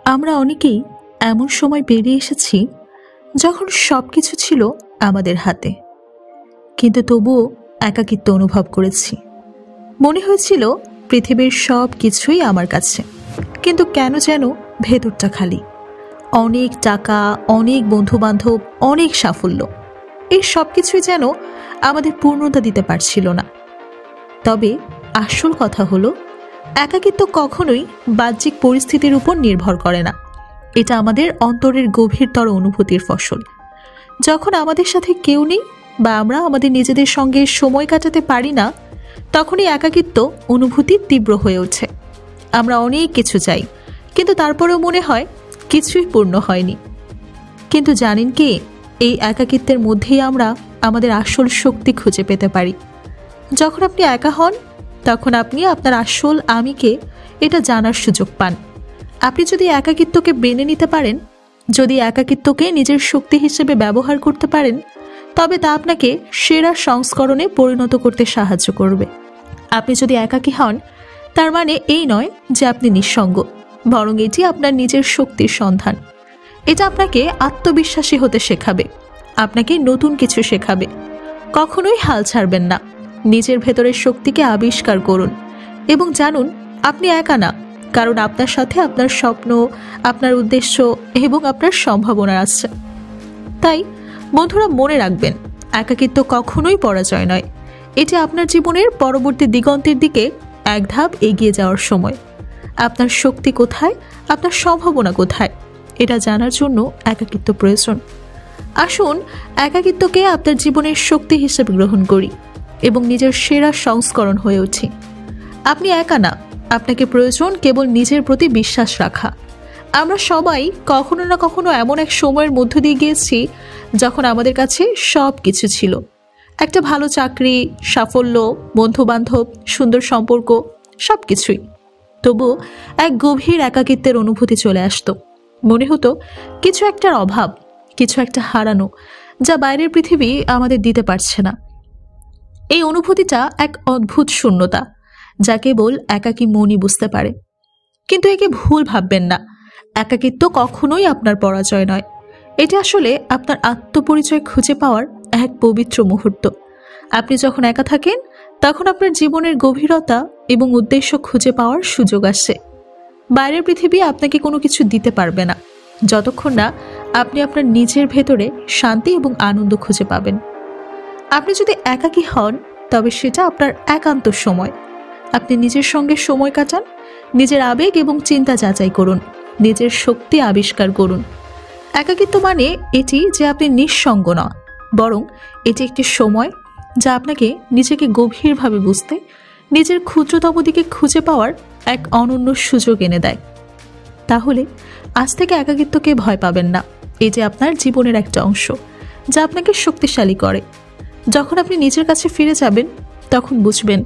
আমরা অনেকেই এমন সময় পেরিয়ে এসেছি যখন সবকিছু ছিল আমাদের হাতে, কিন্তু তবুও একাকিত্ব অনুভব করেছি। মনে হয়েছিল পৃথিবীর সব কিছুই আমার কাছে, কিন্তু কেন যেন ভেতরটা খালি। অনেক টাকা, অনেক বন্ধুবান্ধব, অনেক সাফল্য, এই সব কিছুই যেন আমাদের পূর্ণতা দিতে পারছিল না। তবে আসল কথা হলো, একাকিত্ব কখনোই বাহ্যিক পরিস্থিতির উপর নির্ভর করে না। এটা আমাদের অন্তরের গভীরতর অনুভূতির ফসল। যখন আমাদের সাথে কেউ নেই বা আমরা আমাদের নিজেদের সঙ্গে সময় কাটাতে পারি না, তখনই একাকিত্ব অনুভূতি তীব্র হয়ে ওঠে। আমরা অনেক কিছু চাই, কিন্তু তারপরেও মনে হয় কিছুই পূর্ণ হয়নি। কিন্তু জানেন কি, এই একাকিত্বের মধ্যেই আমরা আমাদের আসল শক্তি খুঁজে পেতে পারি। যখন আপনি একা হন, তখন আপনি আপনার আসল আমিকে এটা জানার সুযোগ পান। আপনি যদি একাকিত্বকে মেনে নিতে পারেন, যদি একাকিত্বকে নিজের শক্তি হিসেবে ব্যবহার করতে পারেন, তবে তা আপনাকে সেরা সংস্করণে পরিণত করতে সাহায্য করবে। আপনি যদি একাকী হন, তার মানে এই নয় যে আপনি নিঃসঙ্গ, বরং এটি আপনার নিজের শক্তির সন্ধান। এটা আপনাকে আত্মবিশ্বাসী হতে শেখাবে, আপনাকে নতুন কিছু শেখাবে। কখনোই হাল ছাড়বেন না। নিজের ভেতরের শক্তিকে আবিষ্কার করুন এবং জানুন আপনি একা না, কারণ আপনার সাথে আপনার স্বপ্ন, আপনার উদ্দেশ্য এবং আপনার সম্ভাবনা আছে। তাই বন্ধুরা, মনে রাখবেন, একাকিত্ব কখনোই পরাজয় নয়। এটি আপনার জীবনের পরবর্তী দিগন্তের দিকে এক ধাপ এগিয়ে যাওয়ার সময়। আপনার শক্তি কোথায়, আপনার সম্ভাবনা কোথায়, এটা জানার জন্য একাকিত্ব প্রয়োজন। আসুন একাকিত্বকে আপনার জীবনের শক্তি হিসেবে গ্রহণ করি এবং নিজের সেরা সংস্করণ হয়ে উঠি। আপনি একা না, আপনাকে প্রয়োজন কেবল নিজের প্রতি বিশ্বাস রাখা। আমরা সবাই কখনো না কখনো এমন এক সময়ের মধ্য দিয়ে গিয়েছি যখন আমাদের কাছে সব কিছু ছিল। একটা ভালো চাকরি, সাফল্য, বন্ধুবান্ধব, সুন্দর সম্পর্ক, সব কিছুই। তবু এক গভীর একাকিত্বের অনুভূতি চলে আসতো। মনে হতো কিছু একটার অভাব, কিছু একটা হারানো, যা বাইরের পৃথিবী আমাদের দিতে পারছে না। এই অনুভূতিটা এক অদ্ভুত শূন্যতা, যা কেবল একাকী মনই বুঝতে পারে। কিন্তু একে ভুল ভাববেন না, একাকিত্ব কখনোই আপনার পরাজয় নয়। এটি আসলে আপনার আত্মপরিচয় খুঁজে পাওয়ার এক পবিত্র মুহূর্ত। আপনি যখন একা থাকেন, তখন আপনার জীবনের গভীরতা এবং উদ্দেশ্য খুঁজে পাওয়ার সুযোগ আসে। বাইরের পৃথিবী আপনাকে কোনো কিছু দিতে পারবে না, যতক্ষণ না আপনি আপনার নিজের ভেতরে শান্তি এবং আনন্দ খুঁজে পাবেন। আপনি যদি একাকী হন, তবে সেটা আপনার একান্ত সময়। আপনি নিজের সঙ্গে সময় কাটান, নিজের আবেগ এবং চিন্তা যাচাই করুন, নিজের শক্তি আবিষ্কার করুন। একাকিত্ব মানে এটি যে আপনি নিঃসঙ্গ নন, বরং এটি একটি সময় যা আপনাকে নিজেকে গভীরভাবে বুঝতে, নিজের ক্ষুদ্রতম দিকে খুঁজে পাওয়ার এক অনন্য সুযোগ এনে দেয়। তাহলে আজ থেকে একাকিত্বকে ভয় পাবেন না। এটি আপনার জীবনের একটা অংশ, যা আপনাকে শক্তিশালী করে। যখন আপনি নিজের কাছে ফিরে যাবেন, তখন বুঝবেন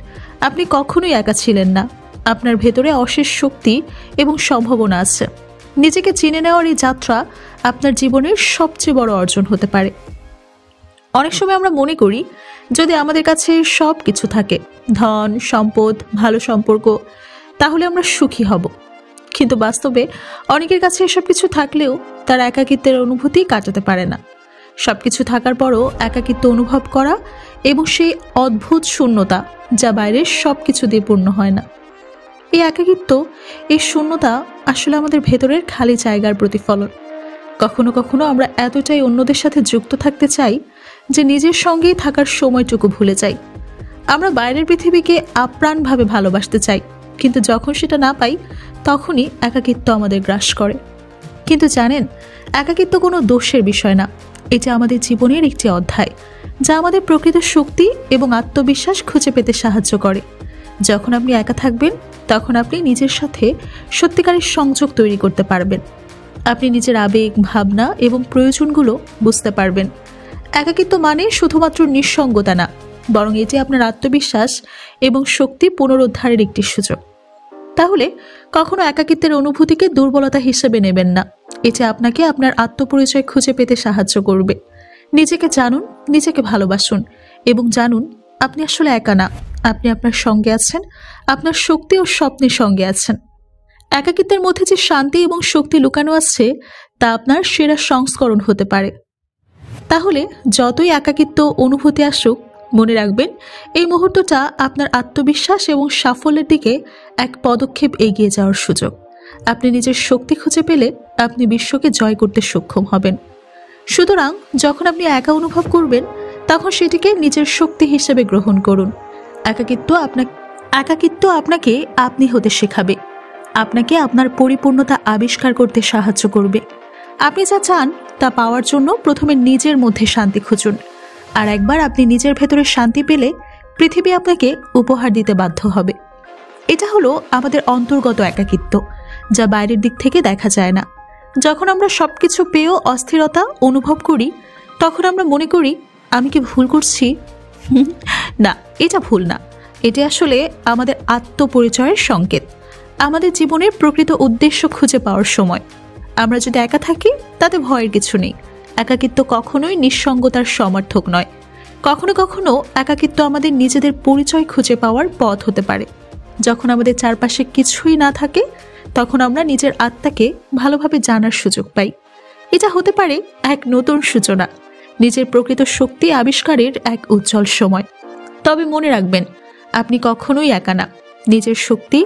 আপনি কখনোই একা ছিলেন না। আপনার ভেতরে অশেষ শক্তি এবং সম্ভাবনা আছে। নিজেকে চিনে নেওয়ার এই যাত্রা আপনার জীবনের সবচেয়ে বড় অর্জন হতে পারে। অনেক সময় আমরা মনে করি, যদি আমাদের কাছে সব কিছু থাকে, ধন, সম্পদ, ভালো সম্পর্ক, তাহলে আমরা সুখী হব। কিন্তু বাস্তবে অনেকের কাছে এসব কিছু থাকলেও তারা একাকিত্বের অনুভূতি কাটাতে পারে না। সবকিছু থাকার পরও একাকিত্ব অনুভব করা এবং সেই অদ্ভুত শূন্যতা, যা বাইরের সবকিছু দিয়ে পূর্ণ হয় না। এই একাকিত্ব, এই শূন্যতা আসলে আমাদের ভেতরের খালি জায়গার প্রতিফলন। কখনো কখনো আমরা এতটাই অন্যদের সাথে যুক্ত থাকতে চাই যে নিজের সঙ্গেই থাকার সময়টুকু ভুলে যাই। আমরা বাইরের পৃথিবীকে আপ্রাণভাবে ভালোবাসতে চাই, কিন্তু যখন সেটা না পাই, তখনই একাকিত্ব আমাদের গ্রাস করে। কিন্তু জানেন, একাকিত্ব কোনো দোষের বিষয় না। এটা আমাদের জীবনের একটি অধ্যায়, যা আমাদের প্রকৃত শক্তি এবং আত্মবিশ্বাস খুঁজে পেতে সাহায্য করে। যখন আপনি একা থাকবেন, তখন আপনি নিজের সাথে সত্যিকারের সংযোগ তৈরি করতে পারবেন। আপনি নিজের আবেগ, ভাবনা এবং প্রয়োজনগুলো বুঝতে পারবেন। একাকিত্ব মানে শুধুমাত্র নিঃসঙ্গতা না, বরং এটি আপনার আত্মবিশ্বাস এবং শক্তি পুনরুদ্ধারের একটি সুযোগ। তাহলে কখনো একাকিত্বের অনুভূতিকে দুর্বলতা হিসেবে নেবেন না। এটি আপনাকে আপনার আত্মপরিচয় খুঁজে পেতে সাহায্য করবে। নিজেকে জানুন, নিজেকে ভালোবাসুন এবং জানুন আপনি আসলে একা না। আপনি আপনার সঙ্গে আছেন, আপনার শক্তি ও স্বপ্নের সঙ্গে আছেন। একাকিত্বের মধ্যে যে শান্তি এবং শক্তি লুকানো আছে তা আপনার সেরা সংস্করণ হতে পারে। তাহলে যতই একাকিত্ব অনুভূতি আসুক, মনে রাখবেন এই মুহূর্তটা আপনার আত্মবিশ্বাস এবং সাফল্যের দিকে এক পদক্ষেপ এগিয়ে যাওয়ার সুযোগ। আপনি নিজের শক্তি খুঁজে পেলে আপনি বিশ্বকে জয় করতে সক্ষম হবেন। সুতরাং যখন আপনি একা অনুভব করবেন তখন সেটিকে নিজের শক্তি হিসেবে গ্রহণ করুন। একাকিত্ব আপনাকে আপনি হতে শেখাবে, আপনাকে আপনার পরিপূর্ণতা আবিষ্কার করতে সাহায্য করবে। আপনি যা চান তা পাওয়ার জন্য প্রথমে নিজের মধ্যে শান্তি খুঁজুন, আর একবার আপনি নিজের ভেতরে শান্তি পেলে পৃথিবী আপনাকে উপহার দিতে বাধ্য হবে। এটা হলো আমাদের অন্তর্গত একাকিত্ব, যা বাইরের দিক থেকে দেখা যায় না। যখন আমরা সবকিছু পেয়েও অস্থিরতা অনুভব করি তখন আমরা মনে করি আমি কি ভুল করছি? না, এটা ভুল না। এটি আসলে আমাদের আত্মপরিচয়ের সংকেত, আমাদের জীবনের প্রকৃত উদ্দেশ্য খুঁজে পাওয়ার সময়। আমরা যদি একা থাকি তাতে ভয়ের কিছু নেই। একাকিত্ব কখনোই নিঃসঙ্গতার সমর্থক নয়। কখনো কখনো একাকিত্ব আমাদের নিজেদের পরিচয় খুঁজে পাওয়ার পথ হতে পারে। যখন আমাদের চারপাশে কিছুই না থাকে তখন আমরা নিজের আত্মাকে ভালোভাবে জানার সুযোগ পাই। এটা হতে পারে এক নতুন সূচনা, নিজের প্রকৃত শক্তি আবিষ্কারের এক উজ্জ্বল সময়। তবে মনে রাখবেন, আপনি কখনোই একা না। নিজের শক্তি,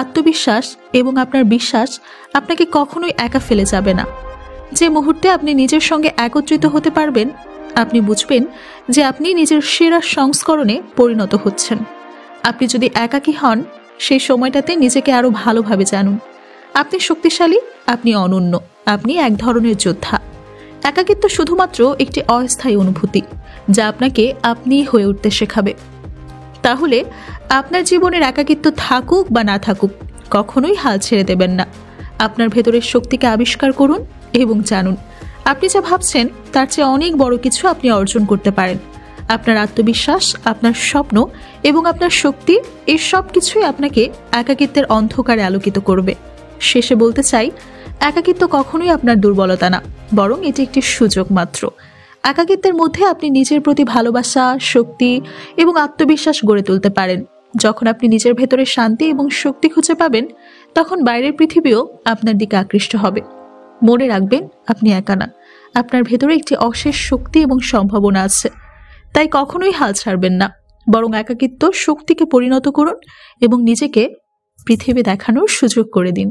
আত্মবিশ্বাস এবং আপনার বিশ্বাস আপনাকে কখনোই একা ফেলে যাবে না। যে মুহূর্তে আপনি নিজের সঙ্গে একত্রিত হতে পারবেন, আপনি বুঝবেন যে আপনি নিজের সেরা সংস্করণে পরিণত হচ্ছেন। আপনি যদি একাকী হন, সেই সময়টাতে নিজেকে আরো ভালোভাবে জানুন। আপনি শক্তিশালী, আপনি অনন্য, আপনি এক ধরনের যোদ্ধা। একাকিত্ব শুধুমাত্র একটি অস্থায়ী অনুভূতি, যা আপনাকে আপনিই হয়ে উঠতে শেখাবে। তাহলে আপনার জীবনের একাকিত্ব থাকুক বা না থাকুক, কখনোই হাল ছেড়ে দেবেন না। আপনার ভেতরের শক্তিকে আবিষ্কার করুন এবং জানুন আপনি যা ভাবছেন তার চেয়ে অনেক বড় কিছু আপনি অর্জন করতে পারেন। আপনার আত্মবিশ্বাস, আপনার স্বপ্ন এবং আপনার শক্তি, এই সব কিছুই আপনাকে একাকিত্বের অন্ধকারে আলোকিত করবে। শেষে বলতে চাই, একাকিত্ব কখনোই আপনার দুর্বলতা না, বরং এটি একটি সুযোগ মাত্র। একাকিত্বের মধ্যে আপনি নিজের প্রতি ভালোবাসা, শক্তি এবং আত্মবিশ্বাস গড়ে তুলতে পারেন। যখন আপনি নিজের ভেতরে শান্তি এবং শক্তি খুঁজে পাবেন, তখন বাইরের পৃথিবীও আপনার দিকে আকৃষ্ট হবে। মনে রাখবেন, আপনি একা না, আপনার ভেতরে একটি অশেষ শক্তি এবং সম্ভাবনা আছে। তাই কখনোই হাল ছাড়বেন না, বরং একাকিত্ব শক্তিকে পরিণত করুন এবং নিজেকে পৃথিবী দেখানোর সুযোগ করে দিন।